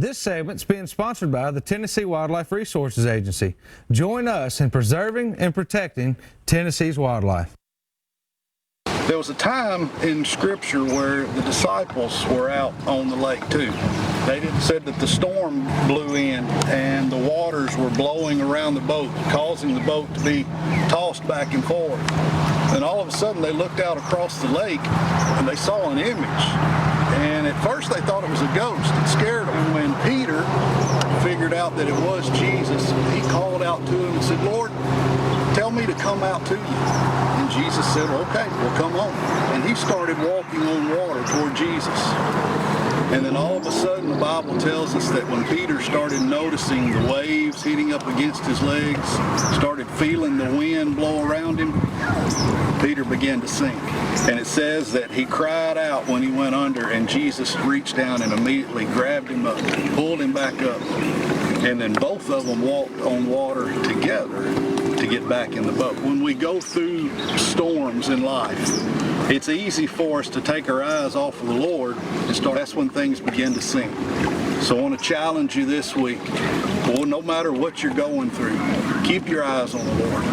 This segment's being sponsored by the Tennessee Wildlife Resources Agency. Join us in preserving and protecting Tennessee's wildlife. There was a time in Scripture where the disciples were out on the lake too. They said that the storm blew in and the waters were blowing around the boat, causing the boat to be tossed back and forth. And all of a sudden they looked out across the lake and they saw an image. And at first they thought it was a ghost. It scared them. When Peter figured out that it was Jesus, he called out to him and said, "Lord, tell me to come out to you." And Jesus said, "Okay, well, come on." And he started walking on water toward Jesus. And then all of a sudden the Bible tells us that when Peter started noticing the waves hitting up against his legs, started feeling the wind blow around him, Peter began to sink. And it says that he cried out when he went under, and Jesus reached down and immediately grabbed him up, pulled him back up. And then both of them walked on water together to get back in the boat. When we go through storms in life, it's easy for us to take our eyes off of the Lord and that's when things begin to sink. So I want to challenge you this week. Well, no matter what you're going through, keep your eyes on the Lord.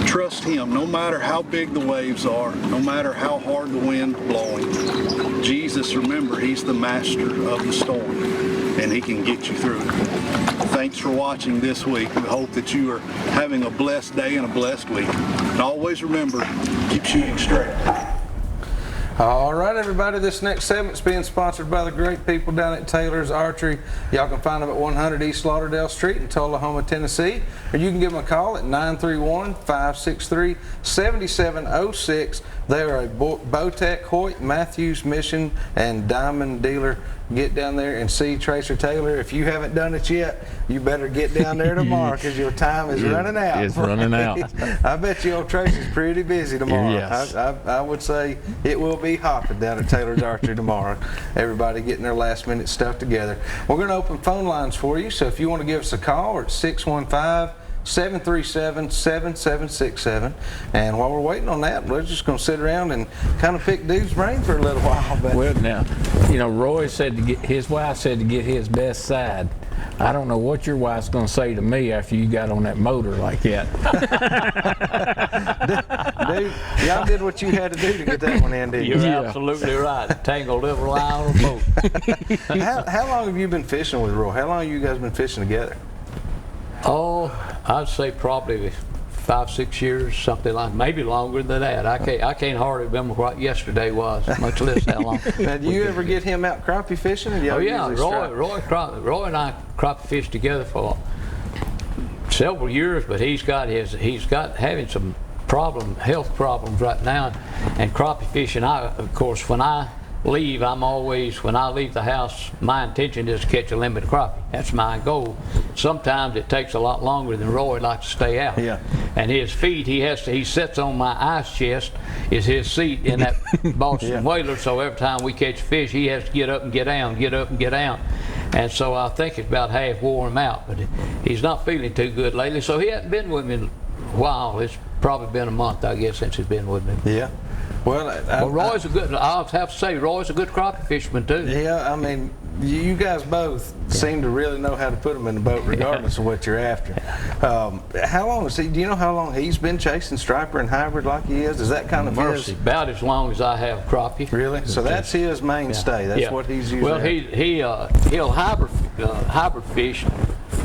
Trust Him, no matter how big the waves are, no matter how hard the wind's blowing. Jesus, remember, He's the master of the storm, and He can get you through it. Thanks for watching this week. We hope that you are having a blessed day and a blessed week. And always remember, keep shooting straight. All right, everybody, this next segment's being sponsored by the great people down at Taylor's Archery. Y'all can find them at 100 East Lauderdale Street in Tullahoma, Tennessee, or you can give them a call at 931-563-7706. They are a Bowtech, Hoyt, Matthews, Mission, and Diamond dealer. Get down there and see Tracer Taylor. If you haven't done it yet, you better get down there tomorrow because your time is running out. It's running out. I bet you old Tracer's pretty busy tomorrow. Yes. I would say it will be hopping down at Taylor's Archery tomorrow. Everybody getting their last minute stuff together. We're going to open phone lines for you, so if you want to give us a call, we're at 615-737-7767. And while we're waiting on that, we're just going to sit around and kind of pick dude's brain for a little while. But well, now, you know, Roy said his wife said to get his best side. I don't know what your wife's going to say to me after you got on that motor like that. Dude, y'all did what you had to do to get that one in, didn't you? You're absolutely right. Tangled every line on the boat. How long have you been fishing with Roy? How long have you guys been fishing together? Oh, I'd say probably 5-6 years, something like, maybe longer than that. I can't hardly remember what yesterday was, much less how long. Now, do you ever get him out crappie fishing? Or Oh yeah, Roy and I crappie fished together for several years, but he's got having some health problems right now, and crappie fishing. Of course, when I leave the house, my intention is to catch a limit of crappie. That's my goal. Sometimes it takes a lot longer than Roy likes to stay out. Yeah. And his feet, he sits on my ice chest, is his seat in that Boston Whaler, so every time we catch fish, he has to get up and get down, get up and get down. And so I think it's about half wore him out, but he's not feeling too good lately, so he hasn't been with me in a while. It's probably been a month, I guess, since he's been with me. Yeah. Well, Roy's I'll have to say, Roy's a good crappie fisherman too. Yeah, I mean, you guys both seem to really know how to put them in the boat regardless of what you're after. How long do you know how long he's been chasing striper and hybrid like he is? Is that kind of his? About as long as I have crappie. Really? So that's his mainstay. That's what he's using. Well, he'll hybrid fish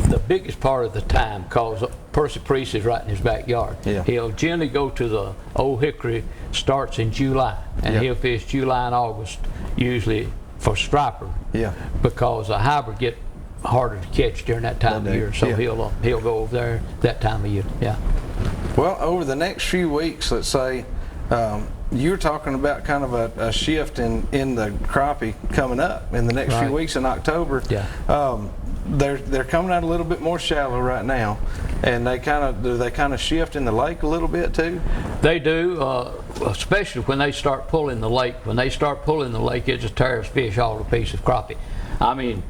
the biggest part of the time because Percy Priest is right in his backyard. Yeah. He'll generally go to the Old Hickory, starts in July, and he'll fish July and August usually for striper. Yeah. Because the hybrid get harder to catch during that time of year, so he'll go over there that time of year. Yeah. Well, over the next few weeks, let's say, you're talking about kind of a shift in the crappie coming up in the next few weeks in October. Yeah. They're coming out a little bit more shallow right now, and they kind of shift in the lake a little bit too. They do, especially when they start pulling the lake. When they start pulling the lake, it just tears fish all to pieces. Crappie, I mean,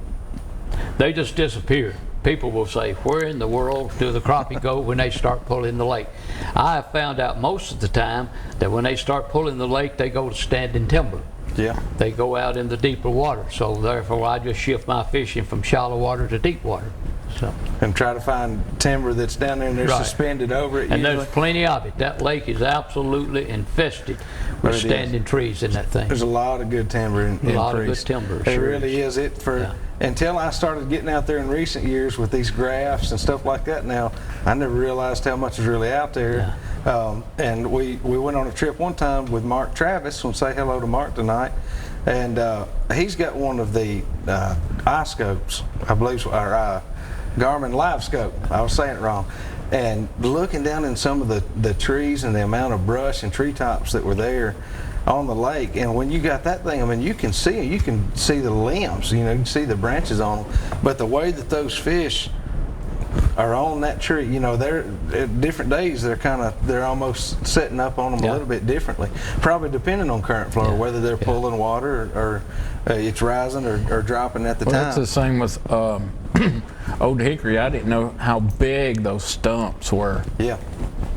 they just disappear. People will say, "Where in the world do the crappie go when they start pulling the lake?" I have found out most of the time that when they start pulling the lake, they go to standing timber. Yeah. They go out in the deeper water. So therefore, I just shift my fishing from shallow water to deep water. So. And try to find timber that's down there and they're Right. suspended over it. And usually. there's plenty of it. That lake is absolutely infested with But it standing trees in that thing. There's a lot of good timber in A lot of Priest. good timber, It sure really is. Yeah. Until I started getting out there in recent years with these graphs and stuff like that now, I never realized how much is really out there. And we went on a trip one time with Mark Travis. We'll say hello to Mark tonight. And he's got one of the iScopes, I believe, or Garmin Live Scope. I was saying it wrong. And looking down in some of the trees and the amount of brush and treetops that were there on the lake, and when you got that thing, I mean, you can see the limbs, you can see the branches on them, but the way that those fish are on that tree, they're at different days, they're almost setting up on them a little bit differently, probably depending on current flow, whether they're pulling water or it's rising or dropping at the time. That's the same with Old Hickory. I didn't know how big those stumps were. Yeah.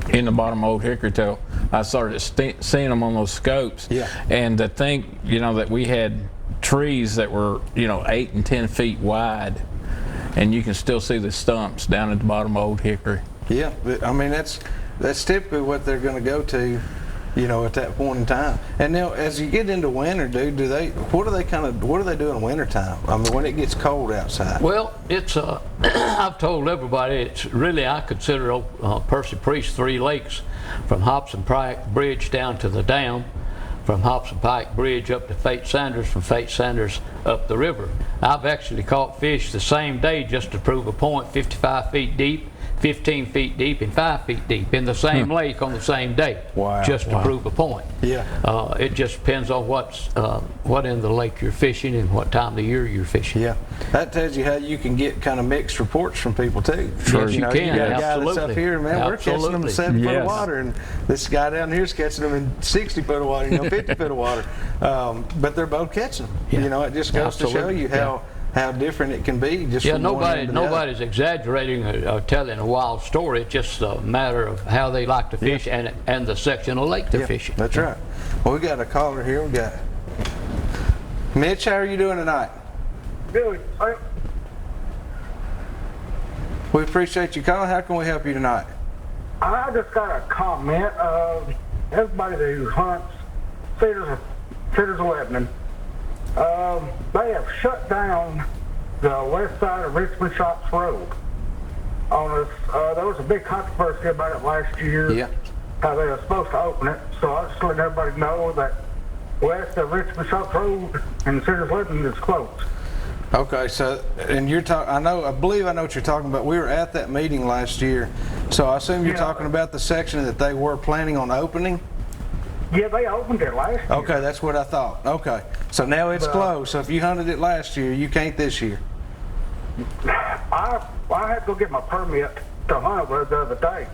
In the bottom of Old Hickory till I started seeing them on those scopes. Yeah. And to think, that we had trees that were, 8 and 10 feet wide, and you can still see the stumps down at the bottom of Old Hickory. Yeah, I mean that's typically what they're going to go to, at that point in time. And now, as you get into winter, dude, what do they do in wintertime? I mean, when it gets cold outside. Well, it's I've told everybody it's really, I consider Percy Priest 3 lakes, from Hobson Pike Bridge down to the dam, from Hobson Pike Bridge up to Fate Sanders, from Fate Sanders up the river. I've actually caught fish the same day just to prove a point, 55 feet deep, 15 feet deep, and 5 feet deep in the same lake on the same day. Wow. Just to prove a point. Yeah. It just depends on what end of the lake you're fishing and what time of the year you're fishing. Yeah, that tells you how you can get kind of mixed reports from people too. Sure, you can. You got a guy that's up Absolutely. here, man, we're catching them in 7 foot of Yes. water, and this guy down here is catching them in 60 foot of water, 50 foot of water. But they're both catching them. Yeah. It just goes to show you how different it can be. Just from one end to the other. Nobody's exaggerating or telling a wild story. It's just a matter of how they like to fish and the section of lake they're fishing. That's right. Well, we got a caller here. We got Mitch. How are you doing tonight? Good. We appreciate you calling. How can we help you tonight? I just got a comment of everybody who hunts Cedars of Lebanon. They have shut down the west side of Richmond Shops Road on us. There was a big controversy about it last year. Yeah. How they were supposed to open it. So I just let everybody know that west of Richmond Shops Road in Cedars of Lebanon is closed. Okay, so, and you're talking, I believe I know what you're talking about. We were at that meeting last year, so I assume you're talking about the section that they were planning on opening? Yeah, they opened it last year. Okay, that's what I thought. Okay, so now it's closed, so if you hunted it last year, you can't this year. I had to go get my permit to hunt over the other day,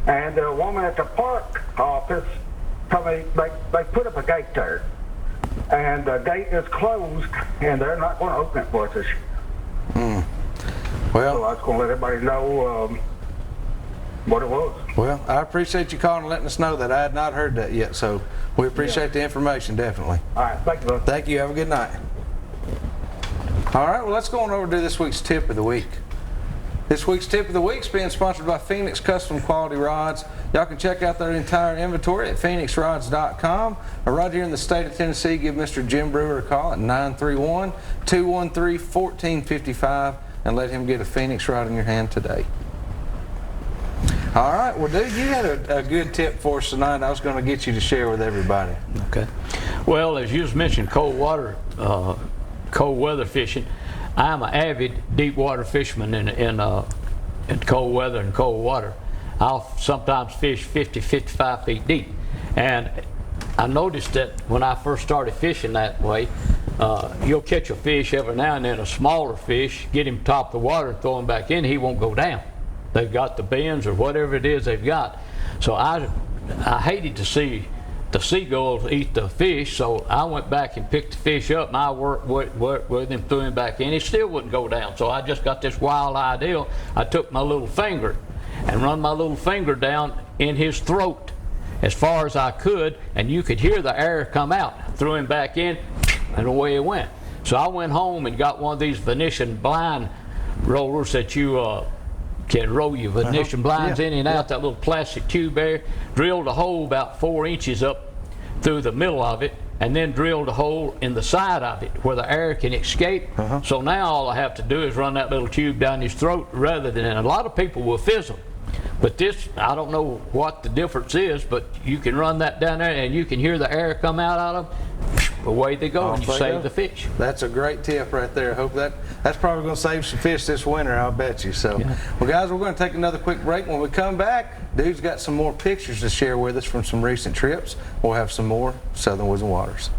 and the woman at the park office told me they put up a gate there, and the gate is closed, and they're not going to open it for us this year. Well, So I was going to let everybody know what it was. well, I appreciate you calling and letting us know that. I had not heard that yet, so we appreciate the information, definitely. All right, thank you, bud. Thank you. Have a good night. All right, well, let's go on over to this week's tip of the week. This week's tip of the week is being sponsored by Phoenix Custom Quality Rods. Y'all can check out their entire inventory at phoenixrods.com, or right here in the state of Tennessee, give Mr. Jim Brewer a call at 931-213-1455 and let him get a Phoenix rod in your hand today. All right, well, dude, you had a good tip for us tonight. I was going to get you to share with everybody. Okay. Well, as you just mentioned, cold weather fishing. I'm an avid deep water fisherman in cold weather and cold water. I'll sometimes fish 50, 55 feet deep. And I noticed that when I first started fishing that way, you'll catch a fish every now and then, a smaller fish, get him top of the water and throw him back in, he won't go down. They've got the bends or whatever it is they've got. So I hated to see the seagulls eat the fish, so I went back and picked the fish up, and I worked with him, threw him back in. He still wouldn't go down, so I just got this wild idea. I took my little finger and run my little finger down in his throat as far as I could, and you could hear the air come out. Threw him back in, and away it went. So I went home and got one of these Venetian blind rollers that you can roll your Venetian blinds in and out, that little plastic tube there. Drilled a hole about 4 inches up through the middle of it, and then drilled a hole in the side of it where the air can escape. So now all I have to do is run that little tube down his throat rather than, and a lot of people will fizzle. But this, I don't know what the difference is, but you can run that down there and you can hear the air come out of them. Away they go, and you save the fish. That's a great tip right there. I hope that's probably going to save some fish this winter, I'll bet you. So, well, guys, we're going to take another quick break. When we come back, dude's got some more pictures to share with us from some recent trips. We'll have some more Southern Woods and Waters.